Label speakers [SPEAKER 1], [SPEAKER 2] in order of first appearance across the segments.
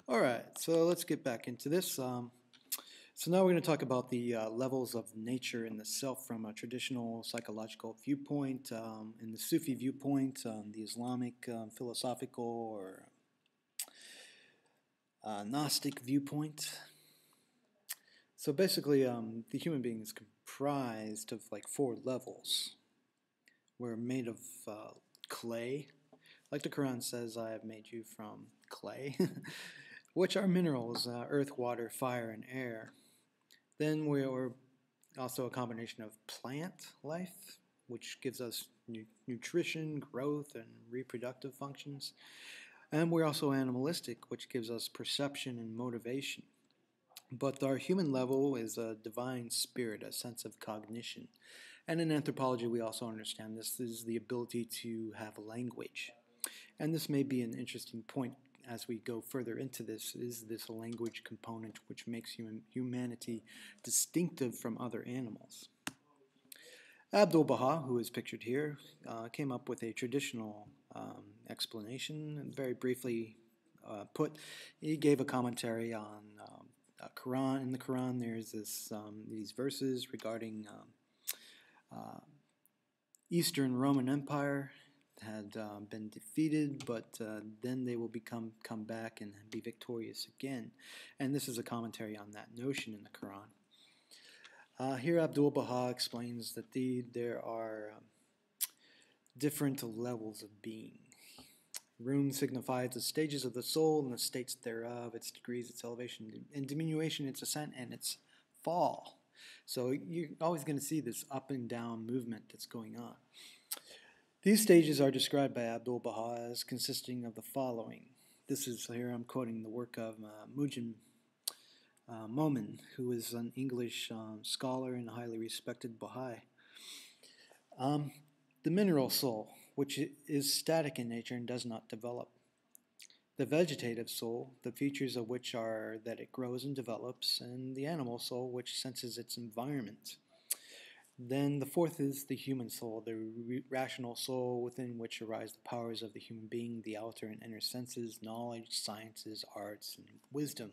[SPEAKER 1] All right, so let's get back into this. So now we're going to talk about the levels of nature and the self from a traditional psychological viewpoint, in the Sufi viewpoint, the Islamic philosophical or Gnostic viewpoint. So basically, the human being is comprised of like four levels. We're made of clay. Like the Quran says, I have made you from clay, which are minerals, earth, water, fire, and air. Then we're also a combination of plant life, which gives us nutrition, growth, and reproductive functions. And we're also animalistic, which gives us perception and motivation. But our human level is a divine spirit, a sense of cognition. And in anthropology, we also understand this is the ability to have language. And this may be an interesting point as we go further into this. Is this language component which makes humanity distinctive from other animals? Abdul Baha, who is pictured here, came up with a traditional explanation, and very briefly put, he gave a commentary on Quran. In the Quran, there's these verses regarding uh, Eastern Roman Empire had been defeated, but then they will come back and be victorious again. And this is a commentary on that notion in the Quran. Here, Abdul Baha explains that there are different levels of being. Room signifies the stages of the soul and the states thereof, its degrees, its elevation and diminution, its ascent, and its fall. So you're always going to see this up and down movement that's going on. These stages are described by Abdul Baha as consisting of the following. This is here I'm quoting the work of Mujib Momin, who is an English scholar and highly respected Baha'i. The mineral soul, which is static in nature and does not develop. The vegetative soul, the features of which are that it grows and develops, and the animal soul, which senses its environment. Then the fourth is the human soul, the rational soul within which arise the powers of the human being, the outer and inner senses, knowledge, sciences, arts, and wisdom.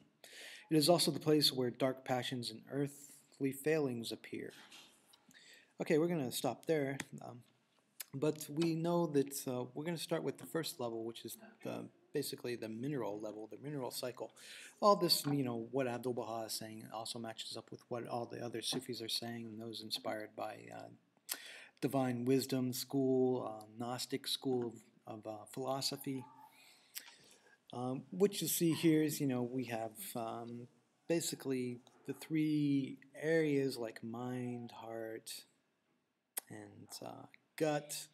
[SPEAKER 1] It is also the place where dark passions and earthly failings appear. Okay, we're going to stop there. But we know that we're going to start with the first level, which is basically the mineral level, the mineral cycle. All this, what Abdul Baha is saying also matches up with what all the other Sufis are saying, and those inspired by divine wisdom school, Gnostic school of philosophy. What you see here is, we have basically the three areas like mind, heart, and gut.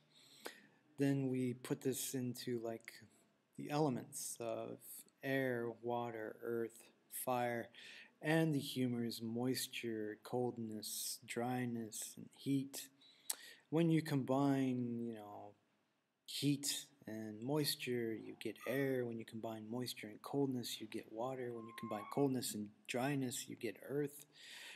[SPEAKER 1] Then we put this into like the elements of air, water, earth, fire, and the humors, moisture, coldness, dryness, and heat. When you combine, heat and moisture, you get air. When you combine moisture and coldness, you get water. When you combine coldness and dryness, you get earth.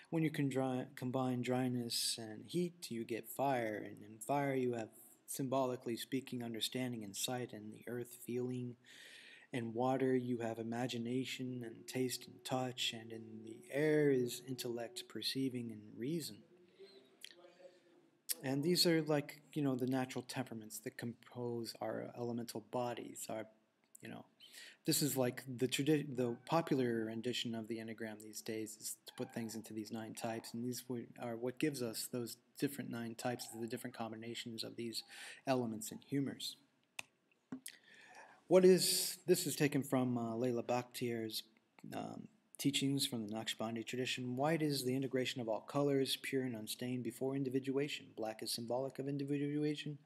[SPEAKER 1] When you combine dryness and heat, you get fire. And in fire, you have, symbolically speaking, understanding and sight, and the earth, feeling. In water, you have imagination and taste and touch. And in the air is intellect, perceiving, and reason. And these are like, the natural temperaments that compose our elemental bodies. This is like the popular rendition of the enneagram these days is to put things into these 9 types, and these are what gives us those different 9 types, the different combinations of these elements and humors. This is taken from Layla Bakhtiar's teachings from the Naqshbandi tradition. White is the integration of all colors, pure and unstained before individuation. Black is symbolic of individuation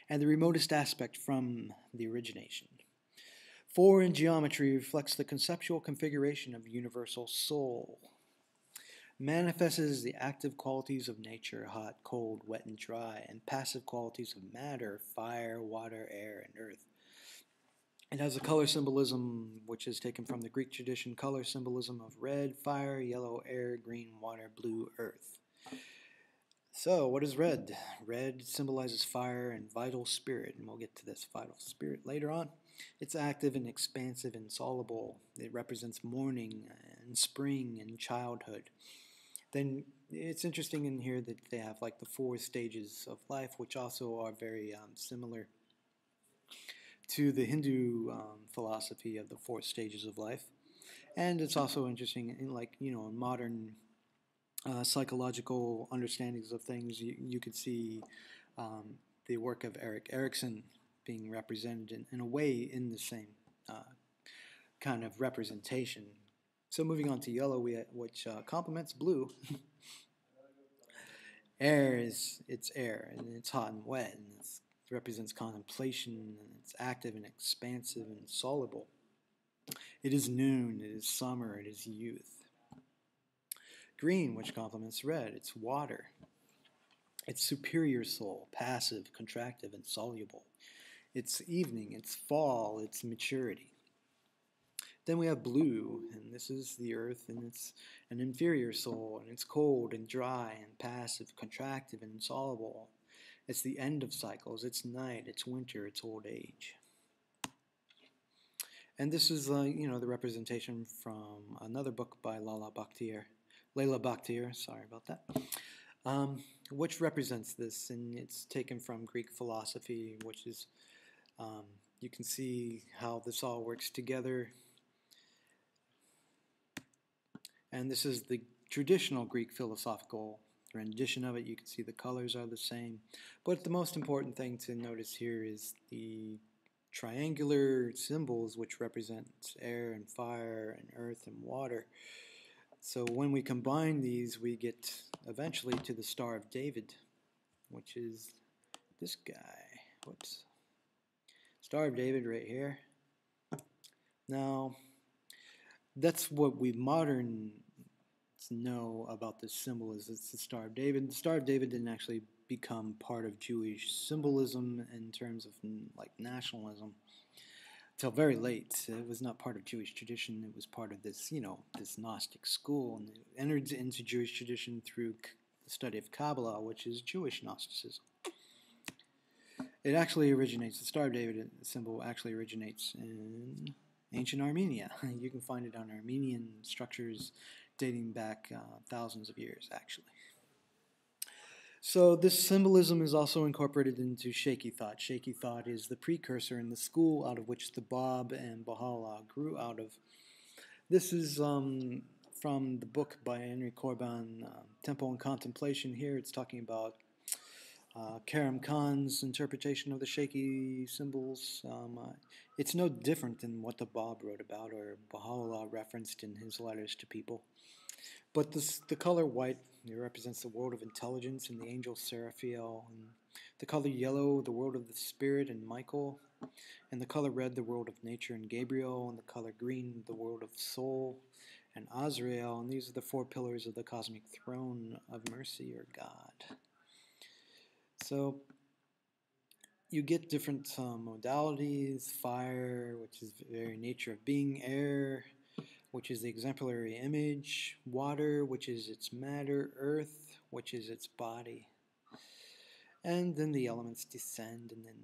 [SPEAKER 1] and the remotest aspect from the origination. 4 in geometry reflects the conceptual configuration of universal soul. Manifests the active qualities of nature, hot, cold, wet, and dry, and passive qualities of matter, fire, water, air, and earth. It has a color symbolism which is taken from the Greek tradition, color symbolism of red, fire, yellow, air, green, water, blue, earth. So, what is red? Red symbolizes fire and vital spirit, and we'll get to this vital spirit later on. It's active and expansive and soluble. It represents morning and spring and childhood. Then it's interesting in here that they have like the 4 stages of life, which also are very similar to the Hindu philosophy of the 4 stages of life. And it's also interesting in in modern psychological understandings of things. You could see the work of Erik Erikson being represented in a way in the same kind of representation. So moving on to yellow, which complements blue. Air it's air, and it's hot and wet, and it represents contemplation, and it's active and expansive and soluble. It is noon, it is summer, it is youth. Green, which complements red, it's water. It's superior soul, passive, contractive, and soluble. It's evening, it's fall, it's maturity. Then we have blue, and this is the earth, and it's an inferior soul, and it's cold and dry and passive, contractive, and insoluble. It's the end of cycles, it's night, it's winter, it's old age. And this is, the representation from another book by Layla Bakhtir, sorry about that, which represents this, and it's taken from Greek philosophy, which is, you can see how this all works together. And this is the traditional Greek philosophical rendition of it. You can see the colors are the same. But the most important thing to notice here is the triangular symbols, which represent air and fire and earth and water. So when we combine these, we get eventually to the Star of David, which is this guy. Whoops. Star of David right here. Now, that's what we moderns know about this symbol, is it's the Star of David. The Star of David didn't actually become part of Jewish symbolism in terms of like nationalism till very late. It was not part of Jewish tradition. It was part of this, this Gnostic school, and it entered into Jewish tradition through the study of Kabbalah, which is Jewish Gnosticism. It actually originates, the Star of David symbol actually originates in ancient Armenia. You can find it on Armenian structures dating back thousands of years, actually. So this symbolism is also incorporated into Shaky thought. Shaky thought is the precursor in the school out of which the Bab and Baha'u'llah grew out of. This is from the book by Henry Corbin, Tempo and Contemplation. Here it's talking about Karam Khan's interpretation of the Shaky symbols. It's no different than what the Bab wrote about or Baha'u'llah referenced in his letters to people. But the color white, it represents the world of intelligence and the angel Seraphiel. And the color yellow, the world of the spirit and Michael. And the color red, the world of nature and Gabriel. And the color green, the world of soul and Azrael. And these are the 4 pillars of the cosmic throne of mercy or God. So you get different modalities: fire, which is the very nature of being; air, which is the exemplary image; water, which is its matter; earth, which is its body. And then the elements descend, and then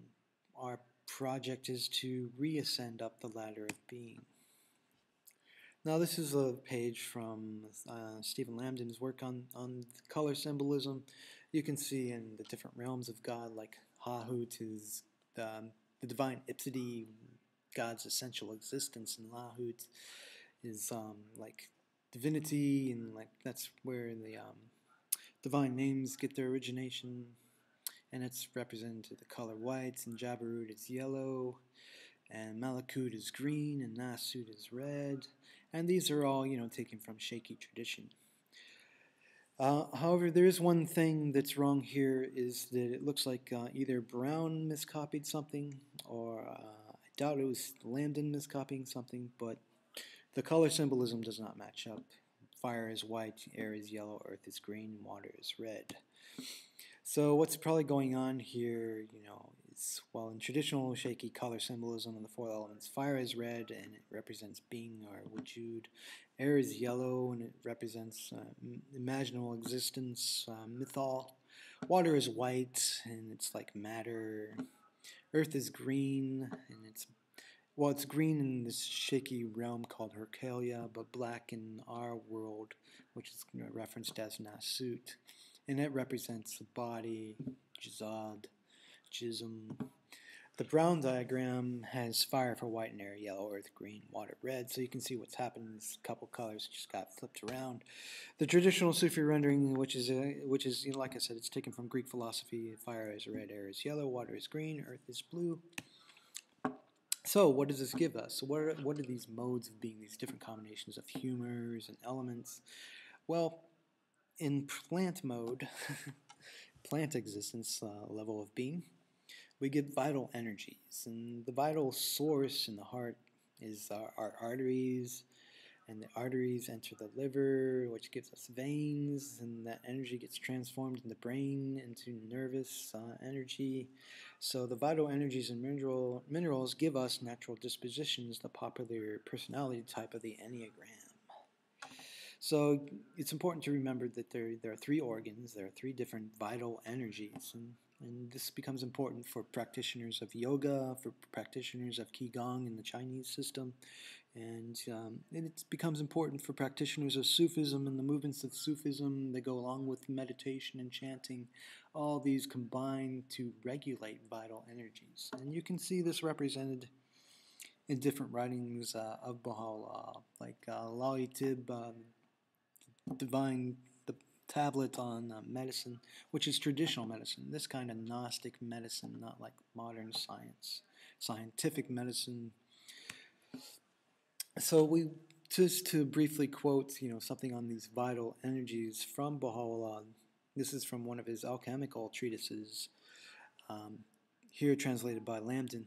[SPEAKER 1] our project is to reascend up the ladder of being. Now this is a page from Stephen Lambden's work on color symbolism. You can see in the different realms of God, like Hahut is the divine ipsity, God's essential existence, and Lahut is like divinity, and like that's where the divine names get their origination, and it's represented to the color white, and Jabarut is yellow, and Malakut is green, and Nasut is red, and these are all taken from Shaky tradition. However, there is one thing that's wrong here, is that it looks like either Brown miscopied something, or I doubt it was Lambden miscopying something, but the color symbolism does not match up. Fire is white, air is yellow, earth is green, water is red. So what's probably going on here, is, well, in traditional Shaky color symbolism of the 4 elements, fire is red and it represents being or wujud. Air is yellow and it represents imaginal existence, mythal. Water is white and it's like matter. Earth is green and it's Well, it's green in this shaky realm called Hercalia, but black in our world, which is referenced as Nasut. And it represents the body, Jizad, Jism. The brown diagram has fire for white and air, yellow, earth, green, water, red. So you can see what's happened. This couple colors just got flipped around. The traditional Sufi rendering, which is like I said, it's taken from Greek philosophy. Fire is red, air is yellow, water is green, earth is blue. So what does this give us? What are these modes of being, these different combinations of humors and elements? Well, in plant mode, plant existence level of being, we get vital energies. And the vital source in the heart is our arteries, and the arteries enter the liver, which gives us veins, and that energy gets transformed in the brain into nervous energy. So the vital energies and minerals give us natural dispositions, the popular personality type of the enneagram. So it's important to remember that there are three organs, there are three different vital energies, and this becomes important for practitioners of yoga, for practitioners of Qigong in the Chinese system, and it becomes important for practitioners of Sufism and the movements of Sufism that go along with meditation and chanting. All these combine to regulate vital energies. And you can see this represented in different writings of Baha'u'llah, like La'itib, the tablet on medicine, which is traditional medicine, this kind of Gnostic medicine, not like modern science, scientific medicine. So we just to briefly quote, something on these vital energies from Baha'u'llah. This is from one of his alchemical treatises, here translated by Lambden.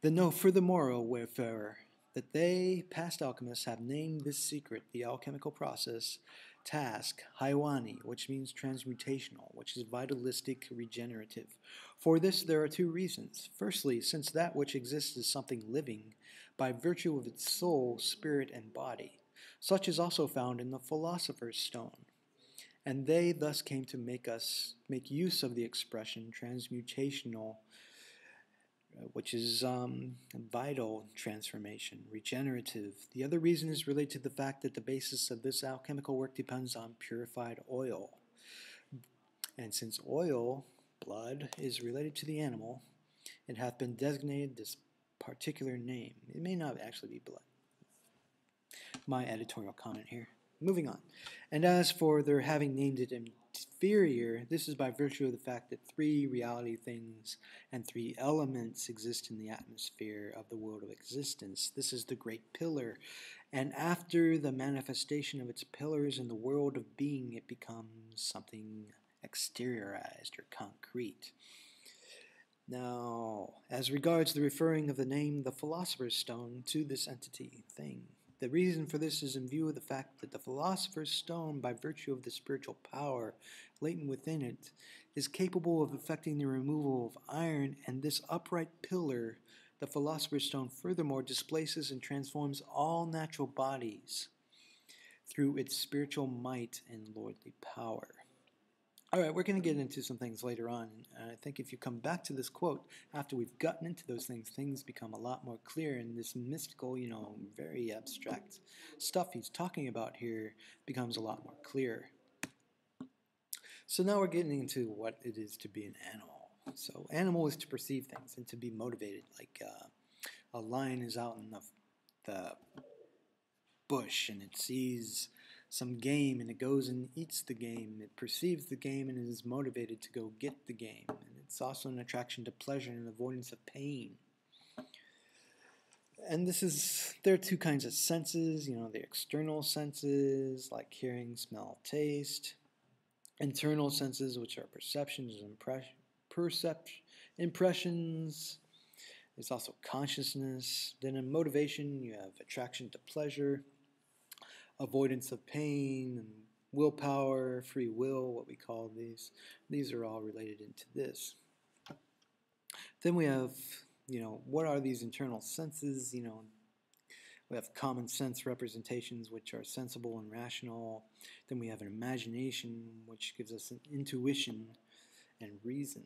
[SPEAKER 1] Know furthermore, O wayfarer, that they, past alchemists, have named this secret, the alchemical process, task, Haiwani, which means transmutational, which is vitalistic, regenerative. For this there are two reasons. Firstly, since that which exists is something living, by virtue of its soul, spirit, and body. Such is also found in the Philosopher's Stone. And they thus came to make use of the expression transmutational, which is vital transformation, regenerative. The other reason is related to the fact that the basis of this alchemical work depends on purified oil. And since oil, blood, is related to the animal, it hath been designated this particular name. It may not actually be blood. My editorial comment here. Moving on. And as for their having named it inferior, this is by virtue of the fact that three reality things and three elements exist in the atmosphere of the world of existence. This is the great pillar. And after the manifestation of its pillars in the world of being, it becomes something exteriorized or concrete. Now, as regards the referring of the name the Philosopher's Stone to this entity, thing, the reason for this is in view of the fact that the Philosopher's Stone, by virtue of the spiritual power latent within it, is capable of effecting the removal of iron, and this upright pillar, the Philosopher's Stone, furthermore displaces and transforms all natural bodies through its spiritual might and lordly power. All right, we're going to get into some things later on. I think if you come back to this quote, after we've gotten into those things become a lot more clear, and this mystical, very abstract stuff he's talking about here becomes a lot more clear. So now we're getting into what it is to be an animal. So animal is to perceive things and to be motivated, like a lion is out in the bush and it sees some game and it goes and eats the game. It perceives the game and is motivated to go get the game. And it's also an attraction to pleasure and avoidance of pain. And there are two kinds of senses, the external senses like hearing, smell, taste. Internal senses, which are perceptions and impressions. There's also consciousness. Then in motivation, you have attraction to pleasure, avoidance of pain, and willpower, free will, what we call these. These are all related into this. Then we have, what are these internal senses? We have common sense representations, which are sensible and rational. Then we have an imagination, which gives us an intuition and reason.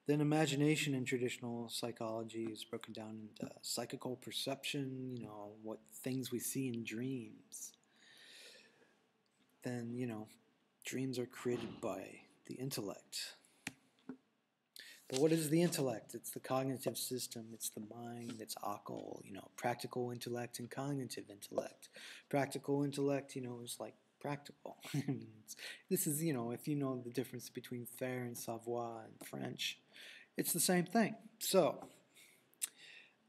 [SPEAKER 1] Then imagination in traditional psychology is broken down into psychical perception, what things we see in dreams. Then, dreams are created by the intellect. But what is the intellect? It's the cognitive system, it's the mind, it's akal, practical intellect and cognitive intellect. Practical intellect, is like practical. This is, if you know the difference between faire and savoir in French, it's the same thing. So,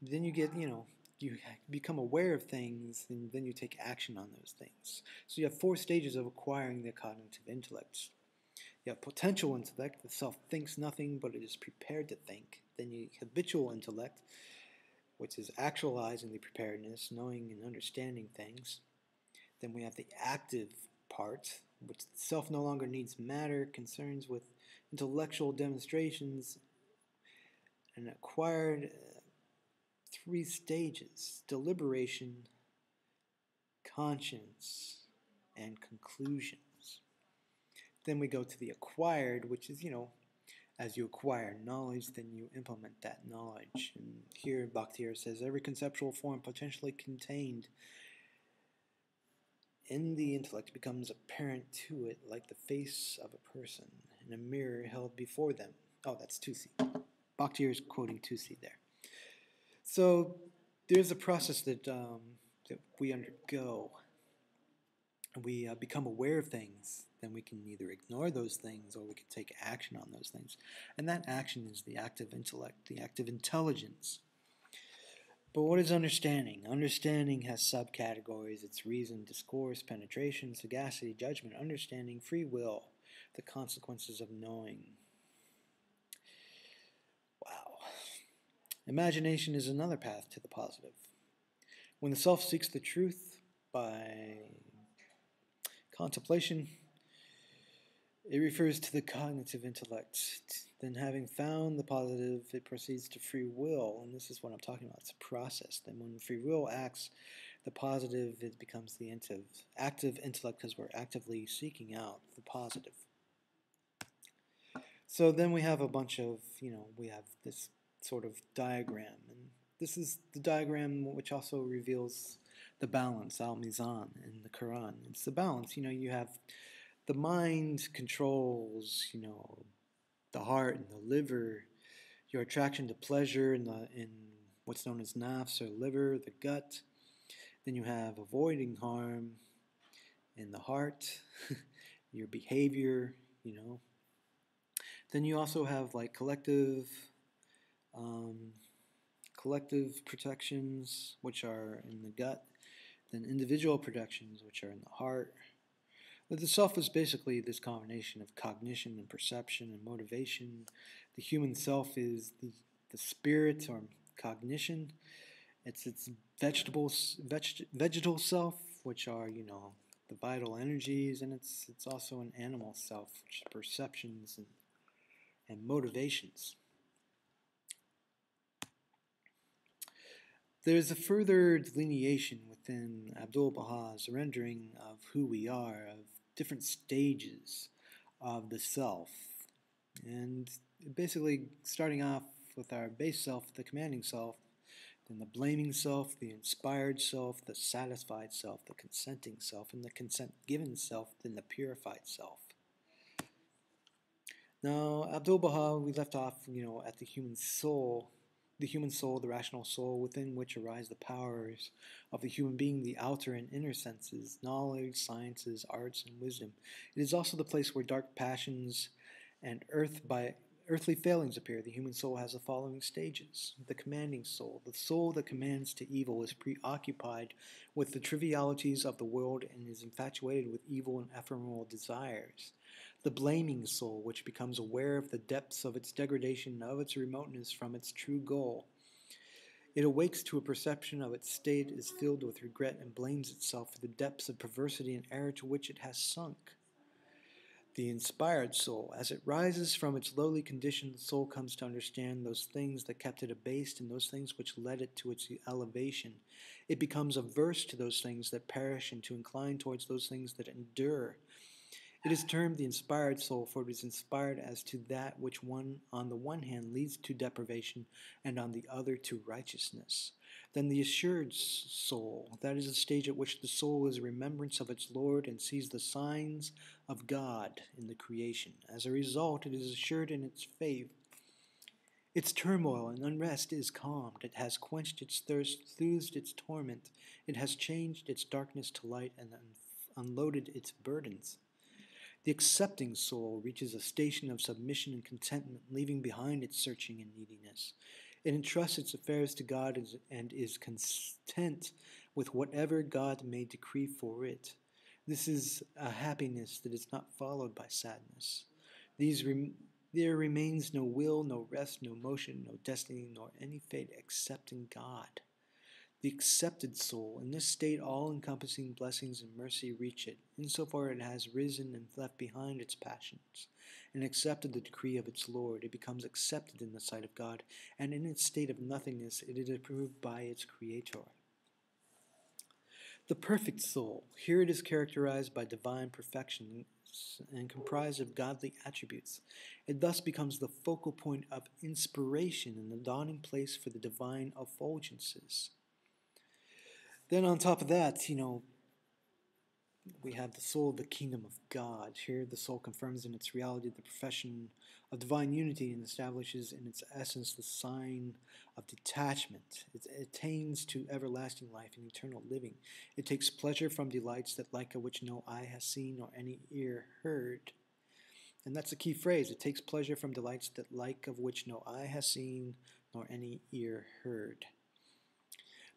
[SPEAKER 1] then you get, you become aware of things, and then you take action on those things. So you have 4 stages of acquiring the cognitive intellect. You have potential intellect, the self thinks nothing but it is prepared to think. Then you have habitual intellect, which is actualizing the preparedness, knowing and understanding things. Then we have the active part, which the self no longer needs matter, concerns with intellectual demonstrations, and acquired 3 stages: deliberation, conscience, and conclusions. Then we go to the acquired, which is, as you acquire knowledge, then you implement that knowledge. And here Bakhtiar says, every conceptual form potentially contained in the intellect becomes apparent to it like the face of a person in a mirror held before them. Oh, that's Tusi. Bakhtiar is quoting Tusi there. So there's a process that we undergo. We become aware of things, then we can either ignore those things or we can take action on those things. And that action is the active intellect, the active intelligence. But what is understanding? Understanding has subcategories. It's reason, discourse, penetration, sagacity, judgment, understanding, free will, the consequences of knowing. Wow. Imagination is another path to the positive. When the self seeks the truth by contemplation, it refers to the cognitive intellect. Then having found the positive, it proceeds to free will, and this is what I'm talking about. It's a process. Then when free will acts, the positive, it becomes the active intellect because we're actively seeking out the positive. So then we have a bunch of, we have this sort of diagram, and this is the diagram which also reveals the balance, al-mizan, in the Quran. It's the balance. You have the mind controls, the heart and the liver, your attraction to pleasure in what's known as nafs or liver, the gut. Then you have avoiding harm in the heart, your behavior, Then you also have like collective protections, which are in the gut. Then individual protections, which are in the heart. But the self is basically this combination of cognition and perception and motivation. The human self is the spirit or cognition. It's vegetal self, which are, the vital energies, and it's also an animal self, which is perceptions and motivations. There's a further delineation within Abdu'l-Baha's rendering of who we are, of different stages of the self. And basically starting off with our base self, the commanding self, then the blaming self, the inspired self, the satisfied self, the consenting self, and the consent-given self, then the purified self. Now, Abdu'l-Baha, we left off, at the human soul, the rational soul, within which arise the powers of the human being, the outer and inner senses, knowledge, sciences, arts, and wisdom. It is also the place where dark passions and earthly failings appear. The human soul has the following stages. The commanding soul. The soul that commands to evil is preoccupied with the trivialities of the world and is infatuated with evil and ephemeral desires. The blaming soul, which becomes aware of the depths of its degradation, of its remoteness from its true goal. It awakes to a perception of its state, is filled with regret, and blames itself for the depths of perversity and error to which it has sunk. The inspired soul, as it rises from its lowly condition, the soul comes to understand those things that kept it abased and those things which led it to its elevation. It becomes averse to those things that perish and to incline towards those things that endure. It is termed the inspired soul, for it is inspired as to that which on the one hand leads to deprivation and on the other to righteousness. Then the assured soul, that is the stage at which the soul is remembrance of its Lord and sees the signs of God in the creation. As a result, it is assured in its faith. Its turmoil and unrest is calmed. It has quenched its thirst, soothed its torment. It has changed its darkness to light and unloaded its burdens. The accepting soul reaches a station of submission and contentment, leaving behind its searching and neediness. It entrusts its affairs to God and is content with whatever God may decree for it. This is a happiness that is not followed by sadness. There remains no will, no rest, no motion, no destiny, nor any fate except in God. The accepted soul, in this state all-encompassing blessings and mercy reach it, insofar it has risen and left behind its passions, and accepted the decree of its Lord. It becomes accepted in the sight of God, and in its state of nothingness it is approved by its Creator. The perfect soul, here it is characterized by divine perfection and comprised of godly attributes. It thus becomes the focal point of inspiration and the dawning place for the divine effulgences. Then on top of that, we have the soul of the kingdom of God. Here the soul confirms in its reality the profession of divine unity and establishes in its essence the sign of detachment. It attains to everlasting life and eternal living. It takes pleasure from delights that like of which no eye has seen nor any ear heard. And that's the key phrase. It takes pleasure from delights that like of which no eye has seen nor any ear heard.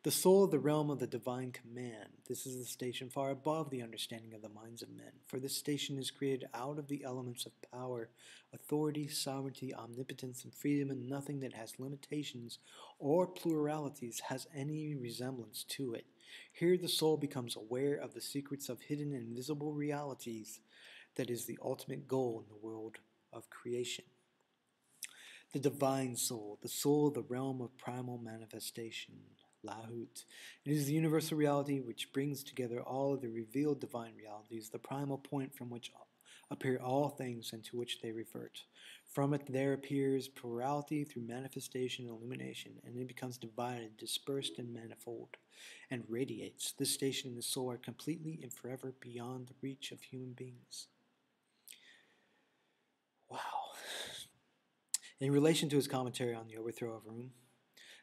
[SPEAKER 1] The soul of the realm of the divine command. This is the station far above the understanding of the minds of men, for this station is created out of the elements of power, authority, sovereignty, omnipotence, and freedom, and nothing that has limitations or pluralities has any resemblance to it. Here the soul becomes aware of the secrets of hidden and invisible realities that is the ultimate goal in the world of creation. The divine soul, the soul of the realm of primal manifestation. Lahut. It is the universal reality which brings together all of the revealed divine realities, the primal point from which appear all things and to which they revert. From it there appears plurality through manifestation and illumination, and it becomes divided, dispersed, and manifold, and radiates. This station and the soul are completely and forever beyond the reach of human beings. Wow. In relation to his commentary on the overthrow of Rome,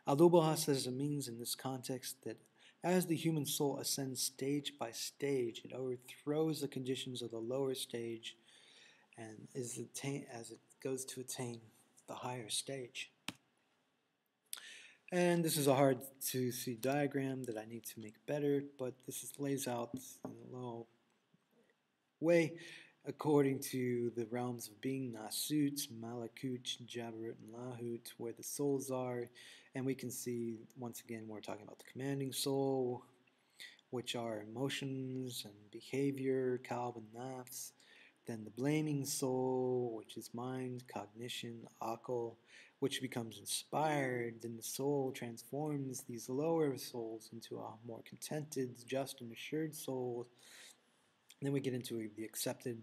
[SPEAKER 1] Al-Dubaha says it means in this context that as the human soul ascends stage by stage, it overthrows the conditions of the lower stage and as it goes to attain the higher stage. And this is a hard to see diagram that I need to make better, but this lays out in a little way according to the realms of being, Nasut, Malakut, Jabarut, and Lahut, where the souls are. And we can see, once again, we're talking about the commanding soul, which are emotions and behavior, kalb and nafs. Then the blaming soul, which is mind, cognition, akal, which becomes inspired. Then the soul transforms these lower souls into a more contented, just, and assured soul. Then we get into the accepting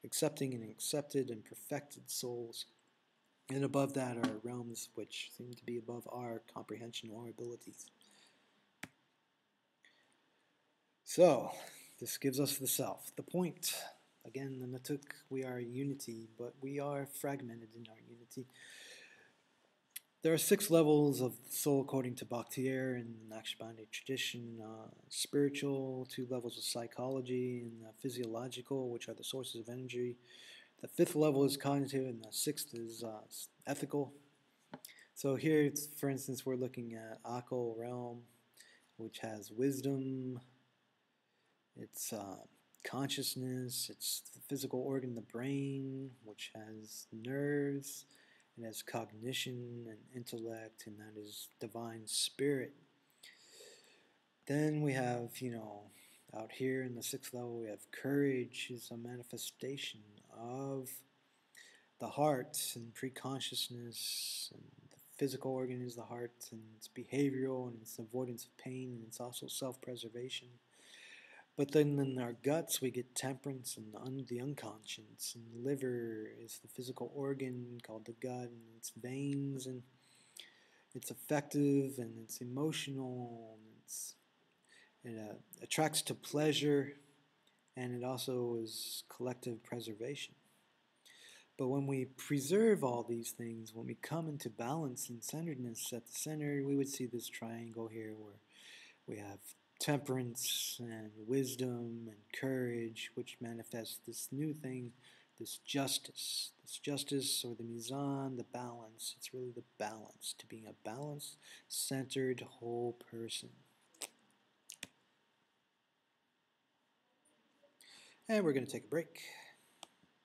[SPEAKER 1] and accepted and perfected souls. And above that are realms which seem to be above our comprehension or abilities. So, this gives us the self, the point. Again, the Natuk, we are unity, but we are fragmented in our unity. There are 6 levels of the soul according to Bakhtiar and the Naqshbandi tradition. Spiritual, 2 levels of psychology, and physiological, which are the sources of energy. The 5th level is cognitive, and the 6th is ethical. So here, for instance, we're looking at Akal realm, which has wisdom, it's consciousness, it's the physical organ, the brain, which has nerves. It has cognition and intellect, and that is divine spirit. Then we have, out here in the 6th level, we have courage is a manifestation of the heart and pre-consciousness, and the physical organ is the heart, and it's behavioral, and it's avoidance of pain, and it's also self-preservation. But then in our guts, we get temperance and the unconscious. And the liver is the physical organ called the gut, and its veins, and it's affective, and it's emotional, and it attracts to pleasure, and it also is collective preservation. But when we preserve all these things, when we come into balance and centeredness at the center, we would see this triangle here where we have temperance and wisdom and courage, which manifests this new thing, this justice. This justice, or the mizan, the balance. It's really the balance, to being a balanced, centered, whole person. And we're going to take a break.